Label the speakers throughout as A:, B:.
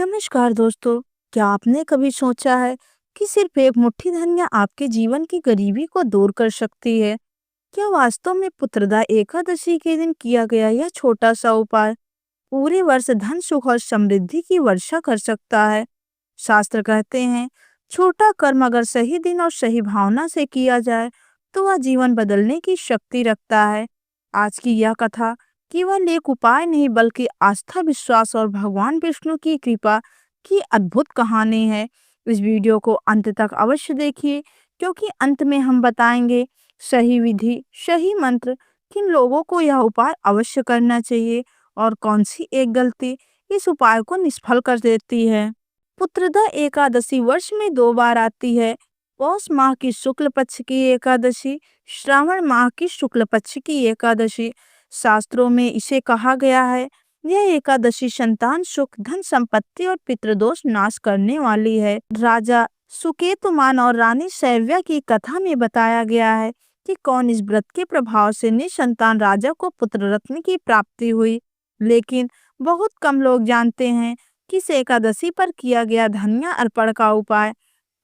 A: नमस्कार दोस्तों। क्या आपने कभी सोचा है कि सिर्फ एक मुट्ठी धनिया आपके जीवन की गरीबी को दूर कर सकती है? क्या वास्तव में पुत्रदा एकादशी के दिन किया गया यह छोटा सा उपाय पूरे वर्ष धन सुख और समृद्धि की वर्षा कर सकता है? शास्त्र कहते हैं, छोटा कर्म अगर सही दिन और सही भावना से किया जाए तो वह जीवन बदलने की शक्ति रखता है। आज की यह कथा केवल एक उपाय नहीं बल्कि आस्था, विश्वास और भगवान विष्णु की कृपा की अद्भुत कहानी है। इस वीडियो को अंत तक अवश्य देखिए, क्योंकि अंत में हम बताएंगे सही विधि, सही मंत्र, किन लोगों को यह उपाय अवश्य करना चाहिए और कौन सी एक गलती इस उपाय को निष्फल कर देती है। पुत्रदा एकादशी वर्ष में 2 बार आती है। पौष माह की शुक्ल पक्ष की एकादशी, श्रावण माह की शुक्ल पक्ष की एकादशी। शास्त्रों में इसे कहा गया है, यह एकादशी संतान सुख, धन संपत्ति और पितृदोष नाश करने वाली है। राजा सुकेतुमान और रानी शैव्या की कथा में बताया गया है कि कौन इस व्रत के प्रभाव से निसंतान राजा को पुत्र रत्न की प्राप्ति हुई। लेकिन बहुत कम लोग जानते हैं कि इस एकादशी पर किया गया धनिया अर्पण का उपाय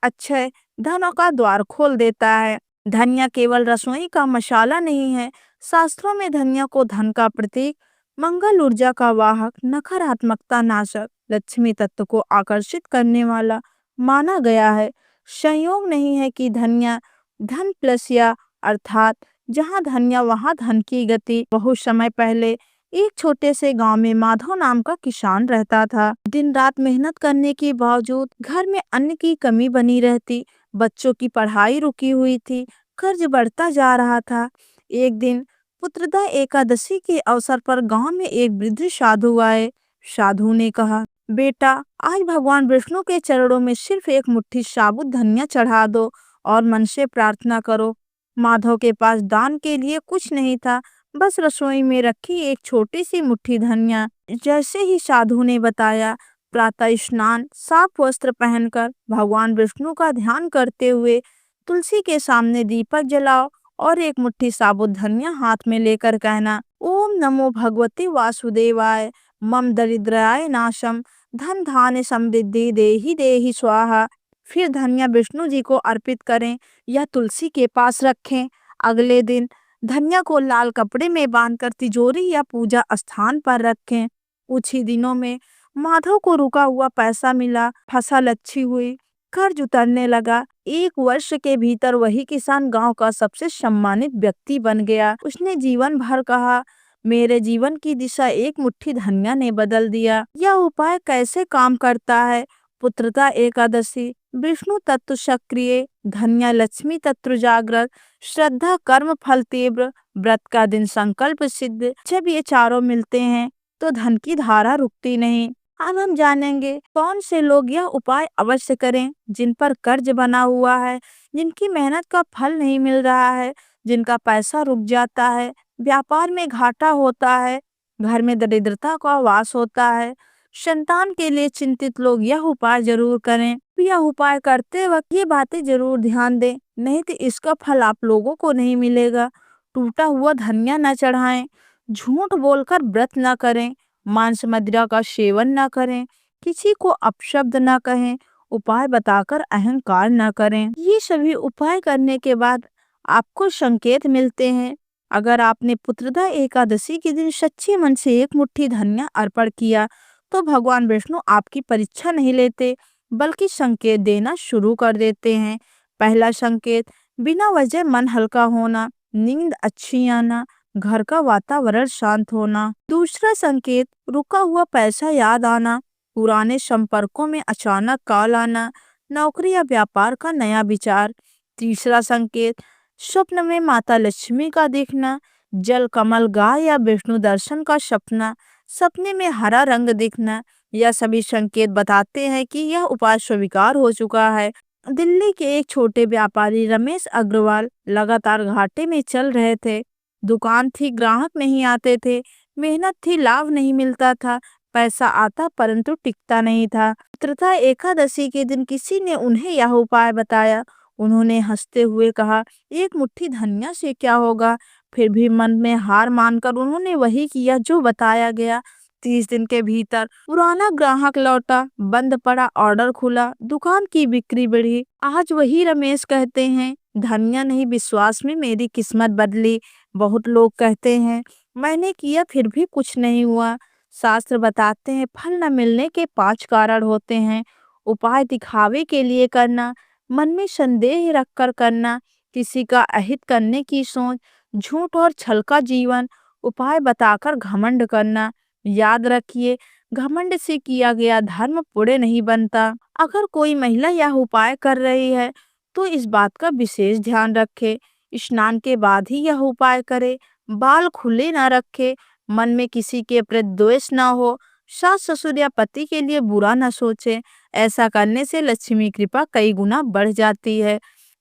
A: अक्षय धनों का द्वार खोल देता है। धनिया केवल रसोई का मसाला नहीं है। शास्त्रों में धनिया को धन का प्रतीक, मंगल ऊर्जा का वाहक, नकारात्मकता नाशक, लक्ष्मी तत्व को आकर्षित करने वाला माना गया है। संयोग नहीं है कि धनिया धन प्लस या अर्थात जहाँ धनिया वहाँ धन की गति। बहुत समय पहले एक छोटे से गांव में माधव नाम का किसान रहता था। दिन रात मेहनत करने के बावजूद घर में अन्न की कमी बनी रहती। बच्चों की पढ़ाई रुकी हुई थी, कर्ज बढ़ता जा रहा था। एक दिन पुत्रदा एकादशी के अवसर पर गांव में एक वृद्ध साधु आए। साधु ने कहा, बेटा, आज भगवान विष्णु के चरणों में सिर्फ एक मुट्ठी साबुत धनिया चढ़ा दो और मन से प्रार्थना करो। माधव के पास दान के लिए कुछ नहीं था, बस रसोई में रखी एक छोटी सी मुट्ठी धनिया। जैसे ही साधु ने बताया, प्रातः स्नान, साफ वस्त्र पहनकर भगवान विष्णु का ध्यान करते हुए तुलसी के सामने दीपक जलाओ और एक मुट्ठी साबुत धनिया हाथ में लेकर कहना, ओम नमो भगवते वासुदेवाय, मम दरिद्राय नाशम, धन धान्य समृद्धि देहि देहि स्वाहा। फिर धनिया विष्णु जी को अर्पित करें या तुलसी के पास रखें। अगले दिन धनिया को लाल कपड़े में बांधकर तिजोरी या पूजा स्थान पर रखें। कुछ ही दिनों में माधव को रुका हुआ पैसा मिला, फसल अच्छी हुई, कर्ज उतरने लगा। 1 वर्ष के भीतर वही किसान गांव का सबसे सम्मानित व्यक्ति बन गया। उसने जीवन भर कहा, मेरे जीवन की दिशा एक मुट्ठी धनिया ने बदल दिया। यह उपाय कैसे काम करता है? पुत्रदा एकादशी, विष्णु तत्व सक्रिय, धनिया लक्ष्मी तत्व जागृत, श्रद्धा कर्म फल तीव्र, व्रत का दिन संकल्प सिद्ध। जब ये चारों मिलते हैं तो धन की धारा रुकती नहीं। अब हम जानेंगे कौन से लोग यह उपाय अवश्य करें। जिन पर कर्ज बना हुआ है, जिनकी मेहनत का फल नहीं मिल रहा है, जिनका पैसा रुक जाता है, व्यापार में घाटा होता है, घर में दरिद्रता का वास होता है, संतान के लिए चिंतित लोग यह उपाय जरूर करें। यह उपाय करते वक्त ये बातें जरूर ध्यान दें, नहीं तो इसका फल आप लोगों को नहीं मिलेगा। टूटा हुआ धनिया न चढ़ाएं, झूठ बोलकर व्रत न करें, मांस मदिरा का सेवन न करें, किसी को अपशब्द न कहें, उपाय बताकर अहंकार न करें। ये सभी उपाय करने के बाद आपको संकेत मिलते हैं। अगर आपने पुत्रदा एकादशी के दिन सच्चे मन से एक मुट्ठी धनिया अर्पण किया तो भगवान विष्णु आपकी परीक्षा नहीं लेते, बल्कि संकेत देना शुरू कर देते हैं। पहला संकेत, बिना वजह मन हल्का होना, नींद अच्छी आना, घर का वातावरण शांत होना। दूसरा संकेत, रुका हुआ पैसा याद आना, पुराने संपर्कों में अचानक कॉल आना, नौकरी या व्यापार का नया विचार। तीसरा संकेत, स्वप्न में माता लक्ष्मी का दिखना, जल कमल गाय या विष्णु दर्शन का सपना, सपने में हरा रंग दिखना। यह सभी संकेत बताते हैं कि यह उपाय स्वीकार हो चुका है। दिल्ली के एक छोटे व्यापारी रमेश अग्रवाल लगातार घाटे में चल रहे थे। दुकान थी, ग्राहक नहीं आते थे, मेहनत थी, लाभ नहीं मिलता था, पैसा आता परंतु टिकता नहीं था। पुत्रदा एकादशी के दिन किसी ने उन्हें यह उपाय बताया। उन्होंने हंसते हुए कहा, एक मुट्ठी धनिया से क्या होगा? फिर भी मन में हार मानकर उन्होंने वही किया जो बताया गया। 30 दिन के भीतर पुराना ग्राहक लौटा, बंद पड़ा ऑर्डर खुला, दुकान की बिक्री बढ़ी। आज वही रमेश कहते हैं, धनिया नहीं विश्वास में मेरी किस्मत बदली। बहुत लोग कहते हैं मैंने किया फिर भी कुछ नहीं हुआ। शास्त्र बताते हैं फल न मिलने के 5 कारण होते हैं। उपाय दिखावे के लिए करना, मन में संदेह रखकर करना, किसी का अहित करने की सोच, झूठ और छल का जीवन, उपाय बताकर घमंड करना। याद रखिए, घमंड से किया गया धर्म पुण्य नहीं बनता। अगर कोई महिला यह उपाय कर रही है तो इस बात का विशेष ध्यान रखे, स्नान के बाद ही यह उपाय करे, बाल खुले ना रखे, मन में किसी के प्रति द्वेष ना हो, सास ससुर या पति के लिए बुरा ना सोचे। ऐसा करने से लक्ष्मी कृपा कई गुना बढ़ जाती है।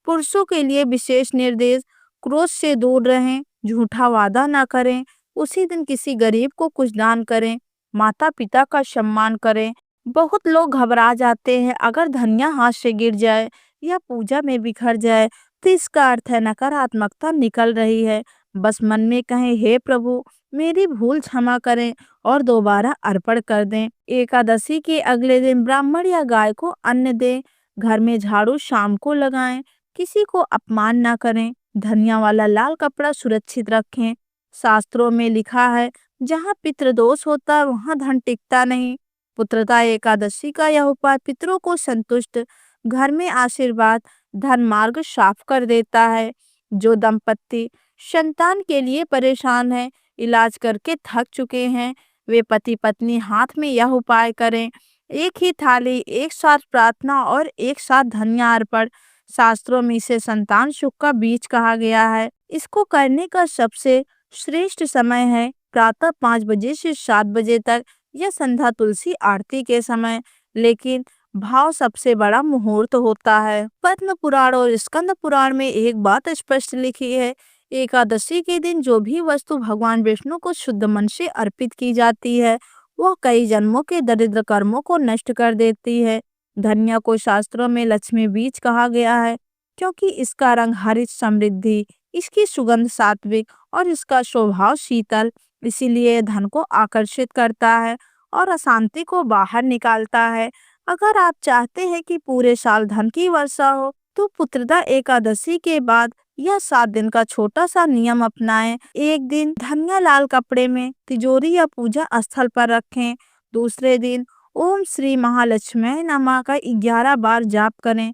A: पुरुषों के लिए विशेष निर्देश, क्रोध से दूर रहें, झूठा वादा ना करें, उसी दिन किसी गरीब को कुछ दान करें, माता पिता का सम्मान करें। बहुत लोग घबरा जाते हैं, अगर धनिया हाथ से गिर जाए या पूजा में बिखर जाए तो इसका अर्थ है नकारात्मकता निकल रही है। बस मन में कहें हे प्रभु मेरी भूल क्षमा करें और दोबारा अर्पण कर दें। एकादशी के अगले दिन ब्राह्मण या गाय को अन्न दें, घर में झाड़ू शाम को लगाएं, किसी को अपमान ना करें, धनिया वाला लाल कपड़ा सुरक्षित रखें। शास्त्रों में लिखा है जहाँ पितृदोष होता है वहाँ धन टिकता नहीं। पुत्रदा एकादशी का यह उपाय पितरों को संतुष्ट, घर में आशीर्वाद, धन मार्ग साफ कर देता है। जो दंपत्ति संतान के लिए परेशान है, इलाज करके थक चुके हैं, वे पति पत्नी हाथ में यह उपाय करें। एक ही थाली, एक साथ प्रार्थना और एक साथ धन्य अर्पण। शास्त्रों में इसे संतान सुख का बीज कहा गया है। इसको करने का सबसे श्रेष्ठ समय है प्रातः 5 बजे से 7 बजे तक या संध्या तुलसी आरती के समय। लेकिन भाव सबसे बड़ा मुहूर्त होता है। पद्म पुराण और स्कंद पुराण में एक बात स्पष्ट लिखी है, एकादशी के दिन जो भी वस्तु भगवान विष्णु को शुद्ध मन से अर्पित की जाती है वह कई जन्मों के दरिद्र कर्मों को नष्ट कर देती है। धनिया को शास्त्रों में लक्ष्मी बीज कहा गया है क्योंकि इसका रंग हरित समृद्धि, इसकी सुगंध सात्विक और इसका स्वभाव शीतल, इसीलिए धन को आकर्षित करता है और अशांति को बाहर निकालता है। अगर आप चाहते हैं कि पूरे साल धन की वर्षा हो तो पुत्रदा एकादशी के बाद यह 7 दिन का छोटा सा नियम अपनाएं। एक दिन धनिया लाल कपड़े में तिजोरी या पूजा स्थल पर रखें। दूसरे दिन ओम श्री महालक्ष्मी नमः का 11 बार जाप करें।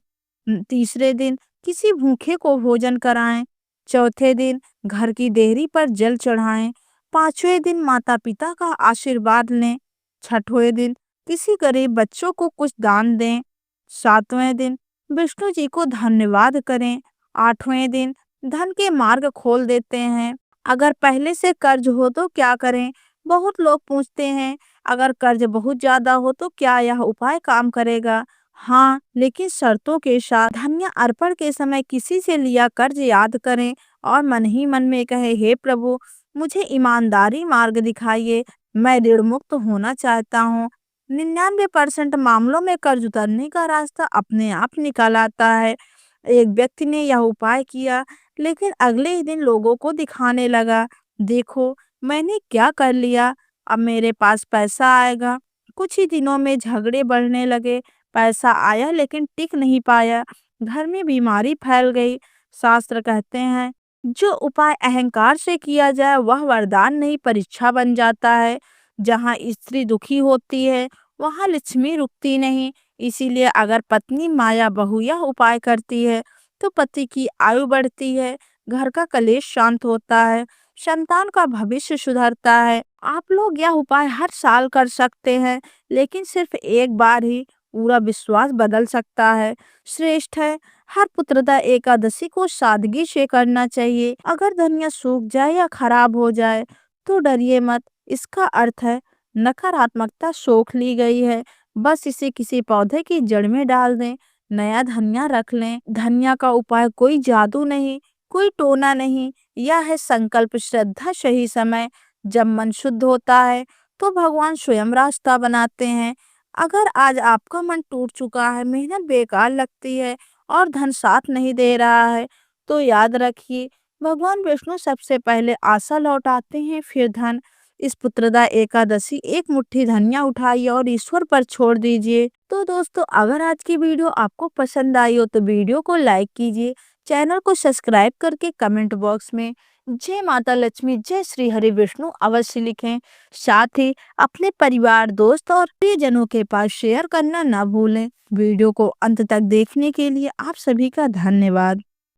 A: तीसरे दिन किसी भूखे को भोजन कराएं। चौथे दिन घर की देहरी पर जल चढ़ाएं। पांचवें दिन माता पिता का आशीर्वाद लें। छठवें दिन किसी गरीब बच्चों को कुछ दान दें। सातवें दिन विष्णु जी को धन्यवाद करें। आठवें दिन धन के मार्ग खोल देते हैं। अगर पहले से कर्ज हो तो क्या करें? बहुत लोग पूछते हैं अगर कर्ज बहुत ज्यादा हो तो क्या यह उपाय काम करेगा? हाँ, लेकिन शर्तों के साथ। धन्य अर्पण के समय किसी से लिया कर्ज याद करें और मन ही मन में कहे हे प्रभु मुझे ईमानदारी मार्ग दिखाइए, मैं ऋण मुक्त होना चाहता हूँ। 99% मामलों में कर्ज उतरने का रास्ता अपने आप निकल आता है। एक व्यक्ति ने यह उपाय किया लेकिन अगले ही दिन लोगों को दिखाने लगा, देखो मैंने क्या कर लिया, अब मेरे पास पैसा आएगा। कुछ ही दिनों में झगड़े बढ़ने लगे, पैसा आया लेकिन टिक नहीं पाया, घर में बीमारी फैल गई। शास्त्र कहते हैं जो उपाय अहंकार से किया जाए वह वरदान नहीं परीक्षा बन जाता है। जहाँ स्त्री दुखी होती है वहाँ लक्ष्मी रुकती नहीं। इसीलिए अगर पत्नी माया बहू यह उपाय करती है तो पति की आयु बढ़ती है, घर का कलेश शांत होता है, संतान का भविष्य सुधरता है। आप लोग यह उपाय हर साल कर सकते हैं लेकिन सिर्फ एक बार ही, पूरा विश्वास बदल सकता है। श्रेष्ठ है हर पुत्रदा एकादशी को सादगी से करना चाहिए। अगर धनिया सूख जाए या खराब हो जाए तो डरिए मत, इसका अर्थ है नकारात्मकता सोख ली गई है। बस इसे किसी पौधे की जड़ में डाल दें, नया धनिया रख लें। धनिया का उपाय कोई जादू नहीं, कोई टोना नहीं, यह है संकल्प, श्रद्धा, सही समय। जब मन शुद्ध होता है तो भगवान स्वयं रास्ता बनाते हैं। अगर आज आपका मन टूट चुका है, मेहनत बेकार लगती है और धन साथ नहीं दे रहा है तो याद रखिए भगवान विष्णु सबसे पहले आशा लौटाते हैं फिर धन। इस पुत्रदा एकादशी एक मुट्ठी धनिया उठाइए और ईश्वर पर छोड़ दीजिए। तो दोस्तों, अगर आज की वीडियो आपको पसंद आई हो तो वीडियो को लाइक कीजिए, चैनल को सब्सक्राइब करके कमेंट बॉक्स में जय माता लक्ष्मी, जय श्री हरि विष्णु अवश्य लिखें। साथ ही अपने परिवार, दोस्त और प्रियजनों के पास शेयर करना ना भूलें। वीडियो को अंत तक देखने के लिए आप सभी का धन्यवाद।